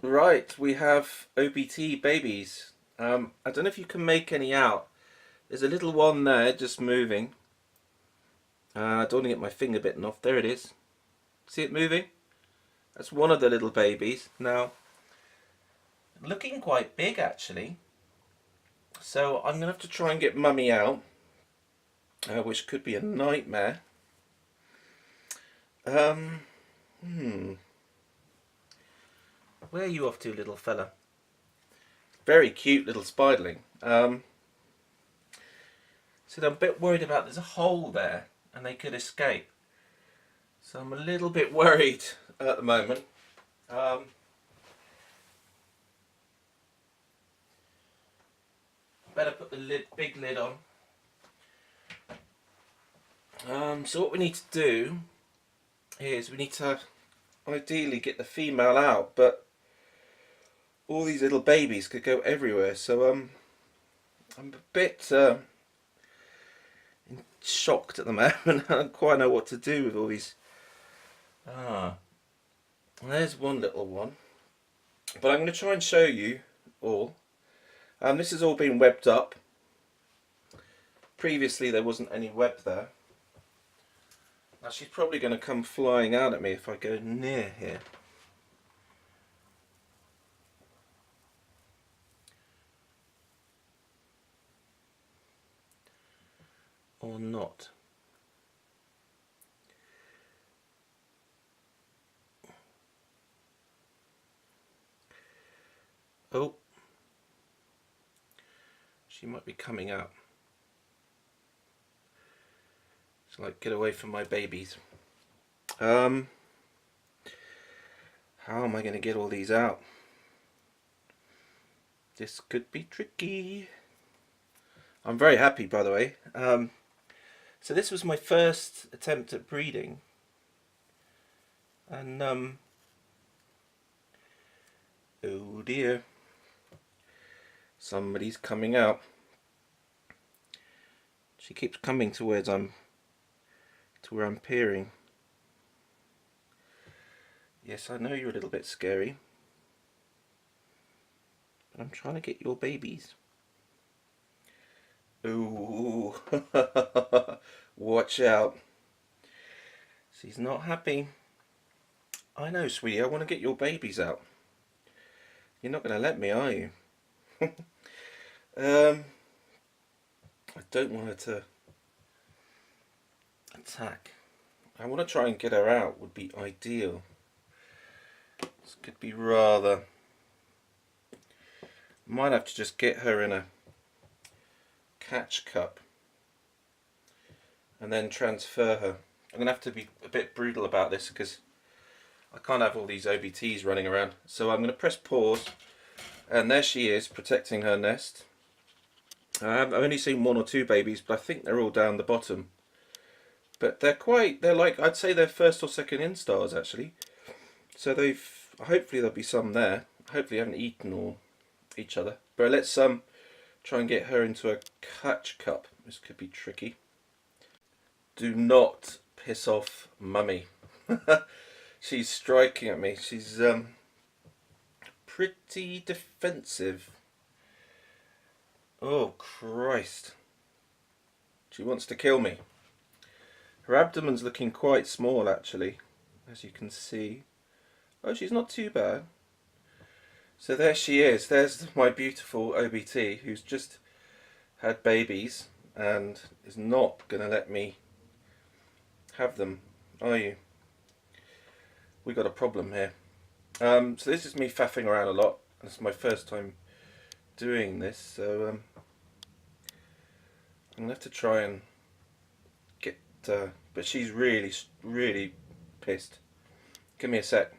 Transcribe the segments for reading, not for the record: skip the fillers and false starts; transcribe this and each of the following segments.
Right, we have OBT babies. I don't know if you can make any out. There's a little one there just moving. I don't want to get my finger bitten off. There it is. See it moving? That's one of the little babies. Now, looking quite big actually. So I'm going to have to try and get mummy out, which could be a nightmare. Um, hmm. Where are you off to, little fella? Very cute little spiderling. So I'm a bit worried about there's a hole there and they could escape. So I'm a little bit worried at the moment. Better put the big lid on. So what we need to do is we need to ideally get the female out, but all these little babies could go everywhere. So I'm a bit shocked at the moment. I don't quite know what to do with all these. There's one little one, but I'm going to try and show you all. This has all been webbed up. Previously there wasn't any web there. Now she's probably going to come flying out at me if I go near here. Or not. Oh, she might be coming out. It's like, get away from my babies. How am I going to get all these out? This could be tricky. I'm very happy, by the way. So this was my first attempt at breeding, and oh dear, somebody's coming out. She keeps coming to where I'm peering. Yes, I know you're a little bit scary, but I'm trying to get your babies. Ooh, watch out. She's not happy. I know, sweetie, I want to get your babies out. You're not going to let me, are you? I don't want her to attack. I want to try and get her out, would be ideal. This could be rather... Might have to just get her in a catch cup and then transfer her. I'm going to have to be a bit brutal about this because I can't have all these OBTs running around. So I'm going to press pause, and there she is protecting her nest. I've only seen one or two babies, but I think they're all down the bottom. But they're like, I'd say they're first or second instars actually. So hopefully there'll be some there. Hopefully they haven't eaten or each other. But let's try and get her into a catch cup. This could be tricky. Do not piss off mummy. She's striking at me. She's pretty defensive. Oh Christ. She wants to kill me. Her abdomen's looking quite small actually, as you can see. Oh, she's not too bad. So there she is. There's my beautiful OBT who's just had babies and is not going to let me have them, are you? We got a problem here. So this is me faffing around a lot. This is my first time doing this, so I'm going to have to try and get... but she's really, really pissed. Give me a sec.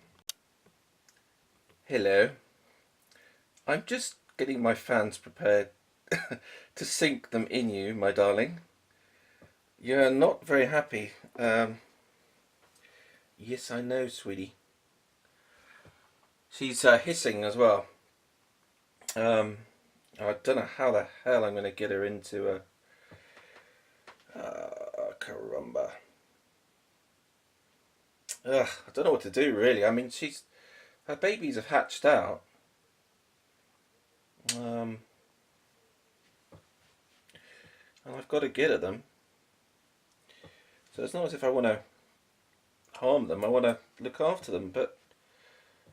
Hello. I'm just getting my fans prepared to sink them in you, my darling. You're not very happy. Yes, I know, sweetie. She's hissing as well. I don't know how the hell I'm going to get her into a... caramba. I don't know what to do really. I mean, her babies have hatched out. And I've got to get at them. So it's not as if I want to harm them, I want to look after them, but I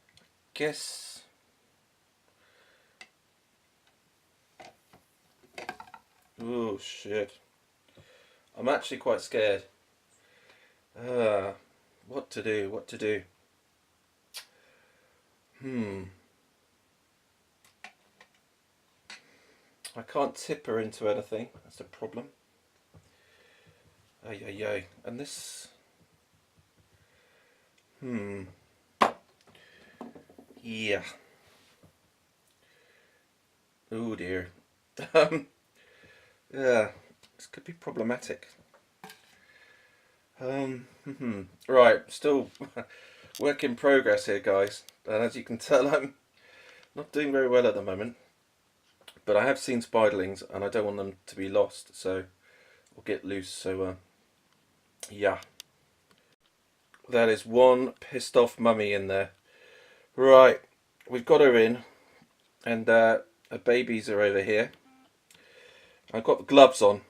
guess... Oh shit. I'm actually quite scared. What to do, what to do? I can't tip her into anything, that's the problem. Ay, ay, ay. And this... Yeah. Oh dear. Yeah, this could be problematic. Right, still work in progress here, guys. And as you can tell, I'm not doing very well at the moment. But I have seen spiderlings, and I don't want them to be lost, so or get loose. So, yeah. That is one pissed off mummy in there. Right, we've got her in, and her babies are over here. I've got the gloves on.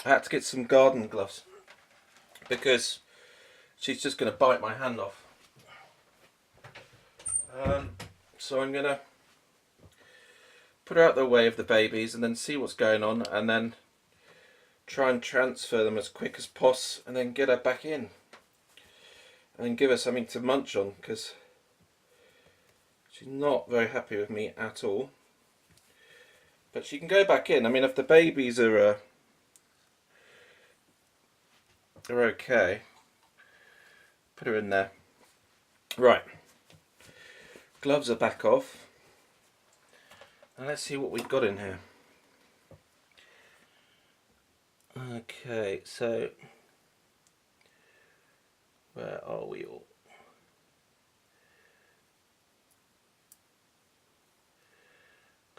I had to get some garden gloves because she's just going to bite my hand off. So I'm going to put her out the way of the babies and then see what's going on, and then try and transfer them as quick as possible, and then get her back in and then give her something to munch on, because she's not very happy with me at all. But she can go back in. I mean, if the babies are okay, put her in there. Right, gloves are back off, and let's see what we've got in here. Okay, so where are we all?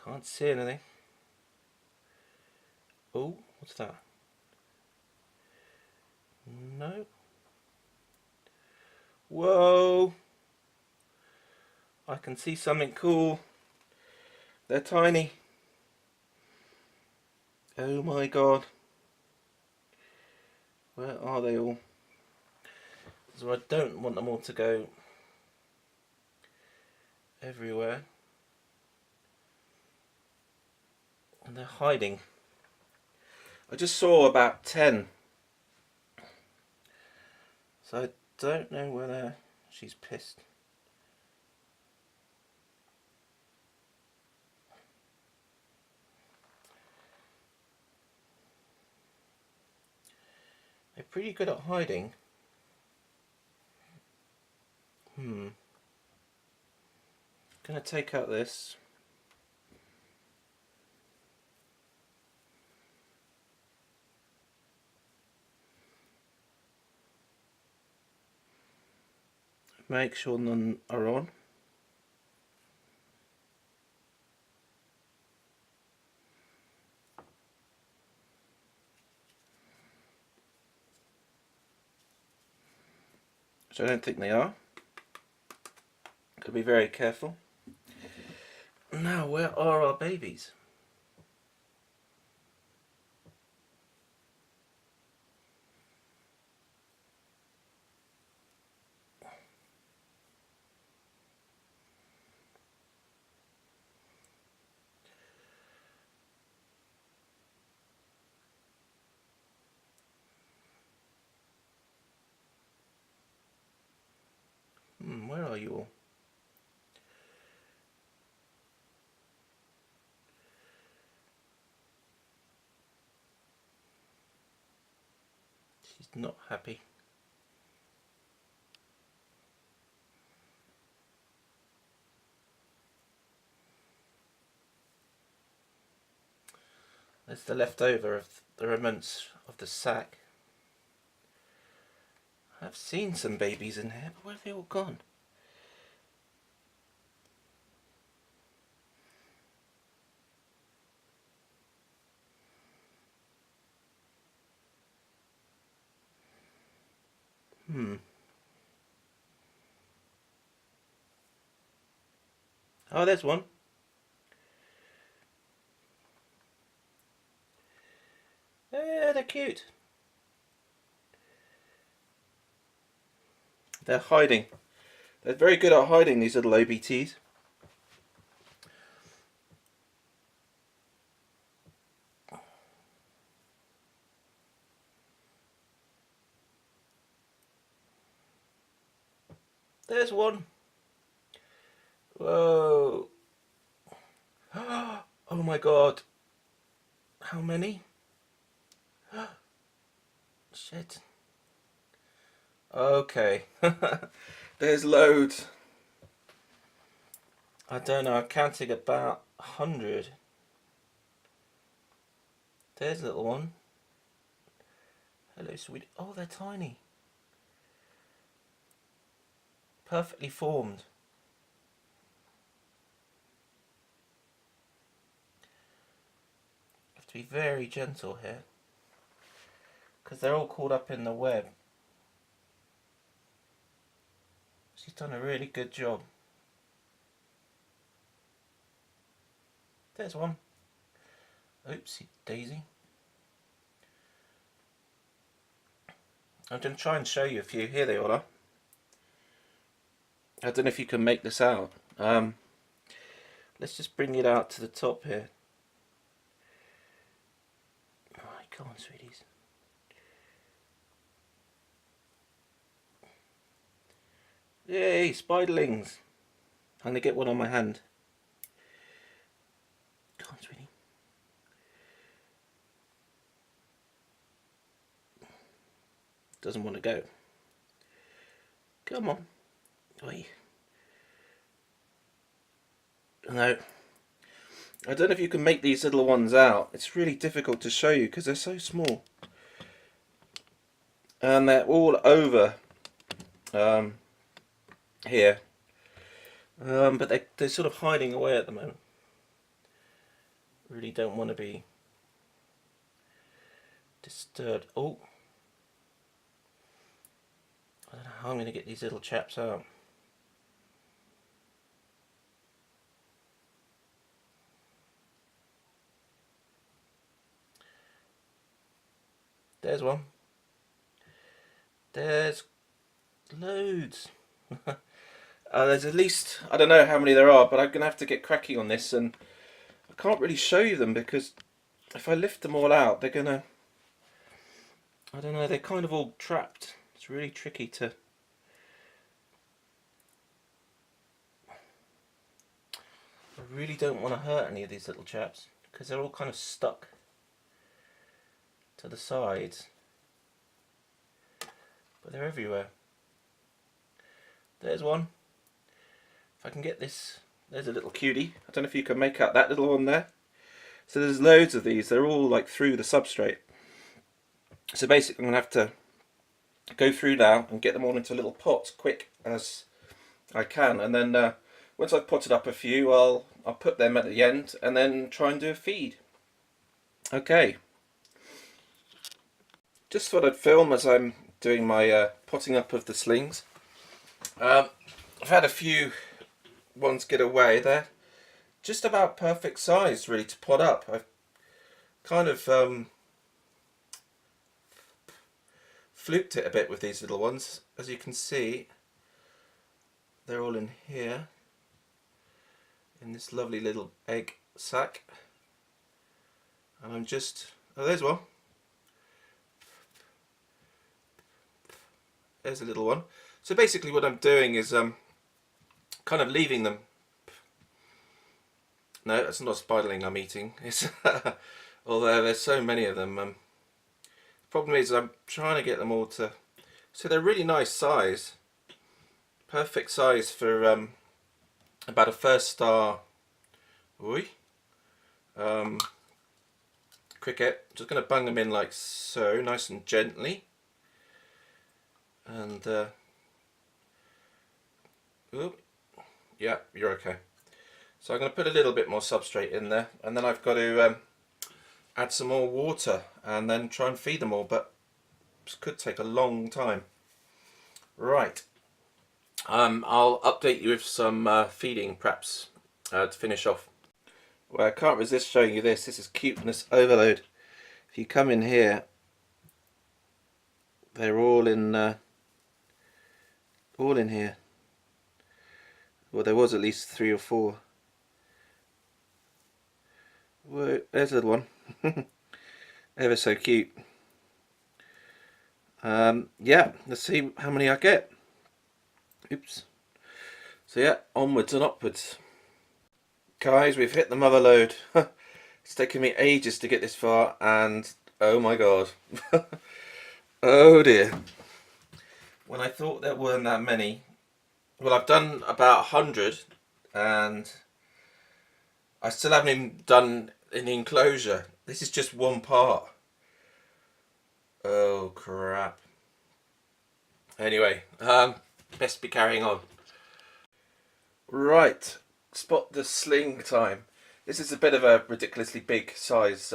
Can't see anything. Oh, what's that? No. Whoa! I can see something cool. They're tiny. Oh my god. Where are they all? So I don't want them all to go everywhere. And they're hiding. I just saw about 10. So I don't know whether she's pissed. They're pretty good at hiding. Gonna take out this. Make sure none are on. Which I don't think they are. Gotta be very careful. Now, where are our babies? Where are you all? She's not happy. There's the leftover of the remnants of the sack. I've seen some babies in here, but where have they all gone? Oh, there's one. Yeah, they're cute. They're hiding. They're very good at hiding, these little OBTs. There's one. Whoa. Oh my god. How many? Shit. Okay. There's loads. I don't know, I'm counting about 100. There's a little one. Hello, sweetie. Oh, they're tiny. Perfectly formed. You have to be very gentle here, because they're all caught up in the web. She's done a really good job. There's one. Oopsie daisy. I'm going to try and show you a few. Here they all are. I don't know if you can make this out. Let's just bring it out to the top here. Alright, come on, sweeties. Yay, spiderlings. I'm going to get one on my hand. Come on, sweetie. Doesn't want to go. Come on. Oi. No. I don't know if you can make these little ones out. It's really difficult to show you because they're so small. And they're all over here. But they're sort of hiding away at the moment. Really don't want to be disturbed. Oh. I don't know how I'm going to get these little chaps out. There's one. There's loads. There's at least, I don't know how many there are, but I'm going to have to get cracking on this, and I can't really show you them because if I lift them all out, they're going to, I don't know, they're kind of all trapped. It's really tricky to... I really don't want to hurt any of these little chaps because they're all kind of stuck to the sides, but they're everywhere. There's one. If I can get this, there's a little cutie. I don't know if you can make out that little one there. So there's loads of these. They're all like through the substrate. So basically I'm going to have to go through now and get them all into little pots quick as I can, and then once I've potted up a few, I'll put them at the end and then try and do a feed. Okay. Just thought I'd film as I'm doing my potting up of the slings. I've had a few ones get away. They're just about perfect size really to pot up. I've kind of fluked it a bit with these little ones. As you can see, they're all in here in this lovely little egg sac, and I'm just, oh, there's one. There's a little one. So basically what I'm doing is kind of leaving them. No, that's not a spiderling I'm eating. It's although there's so many of them. The problem is I'm trying to get them all to, so they're really nice size, perfect size for about a first star cricket. Just going to bung them in like so, nice and gently. And yeah, you're okay. So I'm going to put a little bit more substrate in there, and then I've got to add some more water and then try and feed them all, but this could take a long time. Right, I'll update you with some feeding perhaps to finish off. Well, I can't resist showing you this. This is cuteness overload. If you come in here, they're all in here. Well, there was at least 3 or 4. Whoa, there's a little one. Ever so cute. Yeah, let's see how many I get. Oops. So yeah, onwards and upwards. Guys, we've hit the mother load. It's taken me ages to get this far, and oh my god. Oh dear. When I thought there weren't that many, well, I've done about 100, and I still haven't even done an enclosure. This is just one part. Oh crap. Anyway, best be carrying on. Right, spot the sling time. This is a bit of a ridiculously big size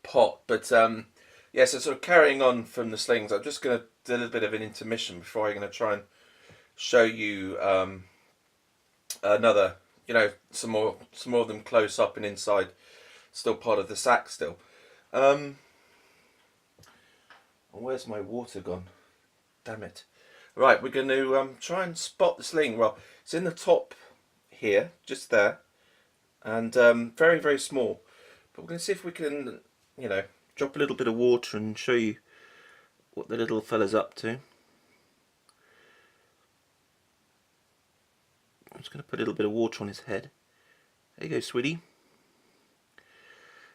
pot, but yeah, so sort of carrying on from the slings, I'm just going to do a little bit of an intermission before I'm going to try and show you another, you know, some more of them close up and inside, still part of the sack still. Where's my water gone? Damn it. Right, we're going to try and spot the sling. Well, it's in the top here, just there, and very, very small. But we're going to see if we can, you know, drop a little bit of water and show you what the little fella's up to. I'm just going to put a little bit of water on his head. There you go, sweetie.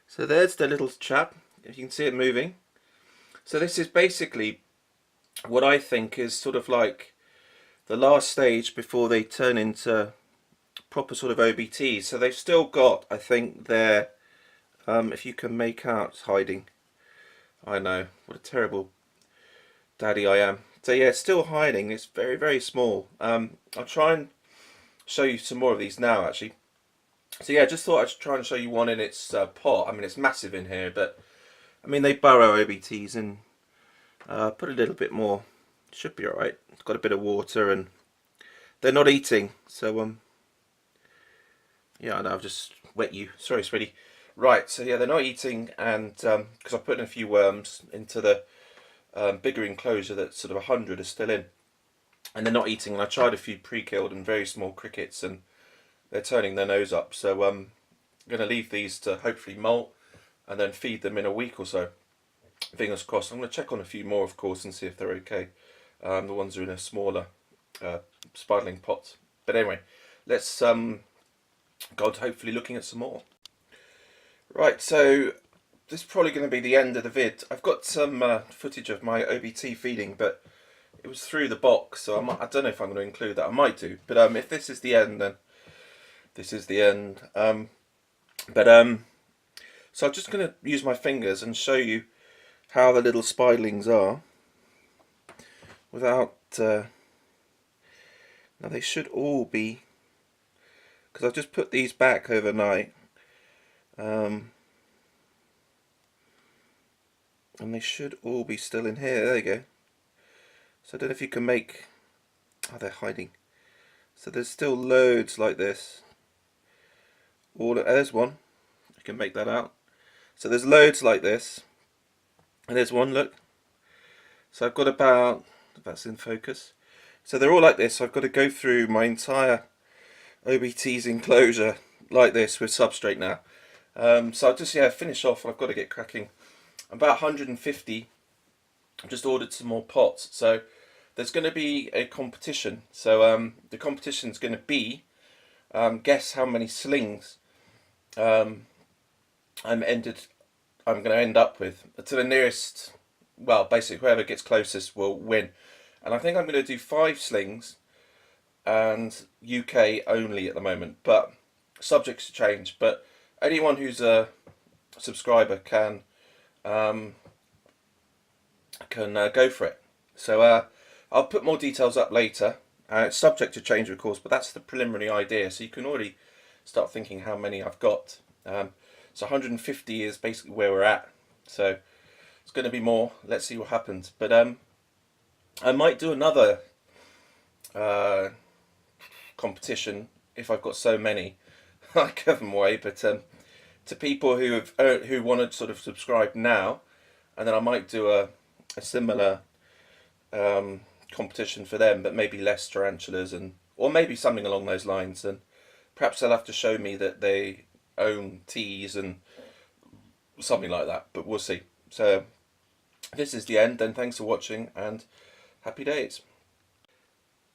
So there's the little chap, if you can see it moving. So this is basically what I think is sort of like the last stage before they turn into proper sort of OBTs. So they've still got, I think, their, if you can make out, it's hiding. I know, what a terrible daddy I am. So yeah, it's still hiding. It's very, very small. I'll try and show you some more of these now, actually. So yeah, just thought I'd try and show you one in its pot. I mean, it's massive in here, but I mean, they burrow OBTs and put a little bit more. Should be alright. It's got a bit of water and they're not eating. So yeah, I know I've just wet you. Sorry, sweetie. Right, so yeah, they're not eating, and because I put in a few worms into the bigger enclosure that sort of 100 are still in, and they're not eating. And I tried a few pre-killed and very small crickets, and they're turning their nose up. So I'm going to leave these to hopefully molt and then feed them in a week or so. Fingers crossed. I'm going to check on a few more, of course, and see if they're okay. The ones are in a smaller spiderling pot. But anyway, let's go on to hopefully looking at some more. Right, so this is probably going to be the end of the vid. I've got some footage of my OBT feeding, but it was through the box, so I don't know if I'm going to include that. I might do, but if this is the end, then this is the end. So I'm just going to use my fingers and show you how the little spiderlings are without now they should all be, because I've just put these back overnight, and they should all be still in here. There you go. So I don't know if you can make, oh, they're hiding. So there's still loads like this. There's one, you can make that out. So there's loads like this, and there's one, look. So I've got about, if that's in focus, so they're all like this. So I've got to go through my entire OBT's enclosure like this with substrate now. So I'll just finish off. I've got to get cracking. I'm about 150. I've just ordered some more pots, so there's going to be a competition. So the competition is going to be guess how many slings I'm going to end up with, to the nearest, well, basically whoever gets closest will win. And I think I'm going to do 5 slings, and UK only at the moment, but subject to change. But anyone who's a subscriber can go for it. So I'll put more details up later. It's subject to change, of course, but that's the preliminary idea. So you can already start thinking how many I've got. So 150 is basically where we're at. So it's going to be more. Let's see what happens. But I might do another competition if I've got so many, I give them away. But to people who want to sort of subscribe now, and then I might do a similar competition for them, but maybe less tarantulas, and or maybe something along those lines. And perhaps they'll have to show me that they own teas and something like that. But we'll see. So this is the end. Then thanks for watching and happy days.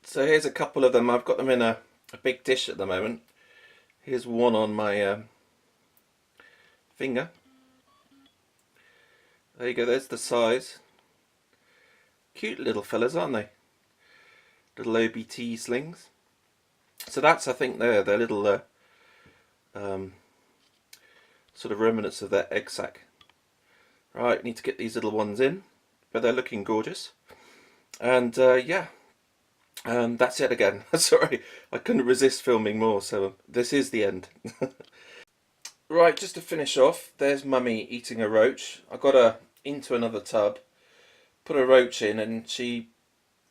So here's a couple of them. I've got them in a big dish at the moment. Here's one on my finger. There you go, there's the size. Cute little fellas, aren't they? Little OBT slings. So that's, I think, their little sort of remnants of their egg sac. Right, need to get these little ones in, but they're looking gorgeous. And yeah, that's it again. Sorry, I couldn't resist filming more, so this is the end. Right, just to finish off, there's Mummy eating a roach. I got her into another tub, put a roach in, and she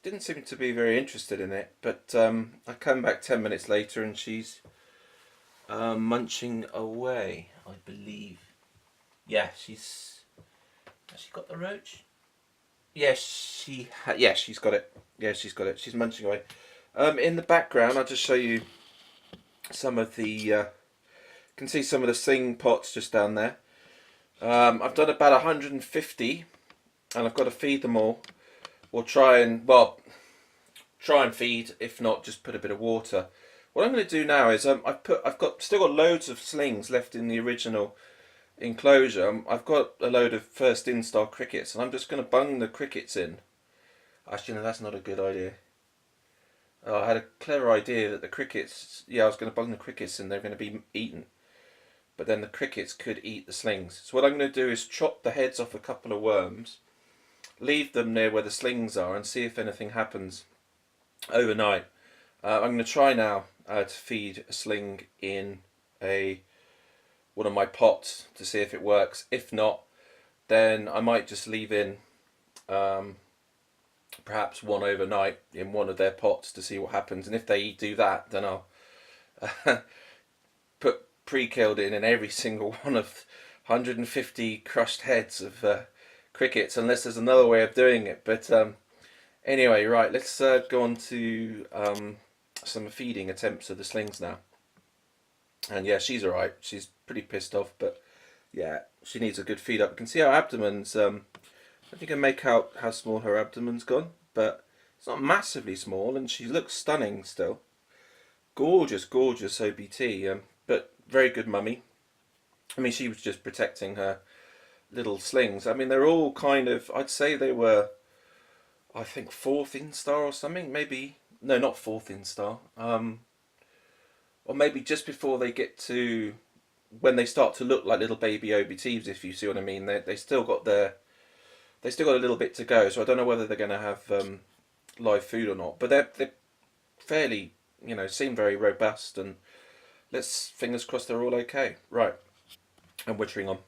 didn't seem to be very interested in it. But I come back 10 minutes later and she's munching away, I believe. Yeah, has she got the roach? Yes, she's got it. Yeah, she's got it. She's munching away. In the background, I'll just show you some of the. You can see some of the sling pots just down there. I've done about 150, and I've got to feed them all, or try and feed. If not, just put a bit of water. What I'm going to do now is still got loads of slings left in the original enclosure. I've got a load of first install crickets, and I'm just going to bung the crickets in. Actually, no, that's not a good idea. I had a clever idea that the crickets, I was going to bung the crickets in, they're going to be eaten. But then the crickets could eat the slings. So what I'm going to do is chop the heads off a couple of worms, leave them near where the slings are, and see if anything happens overnight. I'm going to try now to feed a sling in one of my pots to see if it works. If not, then I might just leave in perhaps one overnight in one of their pots to see what happens. And if they do that, then I'll put pre-killed in every single one of 150 crushed heads of crickets, unless there's another way of doing it. But anyway, right, let's go on to some feeding attempts of the slings now. And yeah, she's alright. She's pretty pissed off, but yeah, she needs a good feed up. You can see her abdomen's, I don't think you can make out how small her abdomen's gone, but it's not massively small, and she looks stunning still. Gorgeous, gorgeous OBT, but very good mummy. I mean, she was just protecting her little slings. I mean, they're all kind of, I'd say they were, I think, 4th instar or something. Maybe, no, not 4th instar. Or maybe just before they get to, when they start to look like little baby OBTs, if you see what I mean. They still got a little bit to go. So I don't know whether they're going to have live food or not. But they're fairly, seem very robust, and fingers crossed they're all okay. Right, I'm wittering on.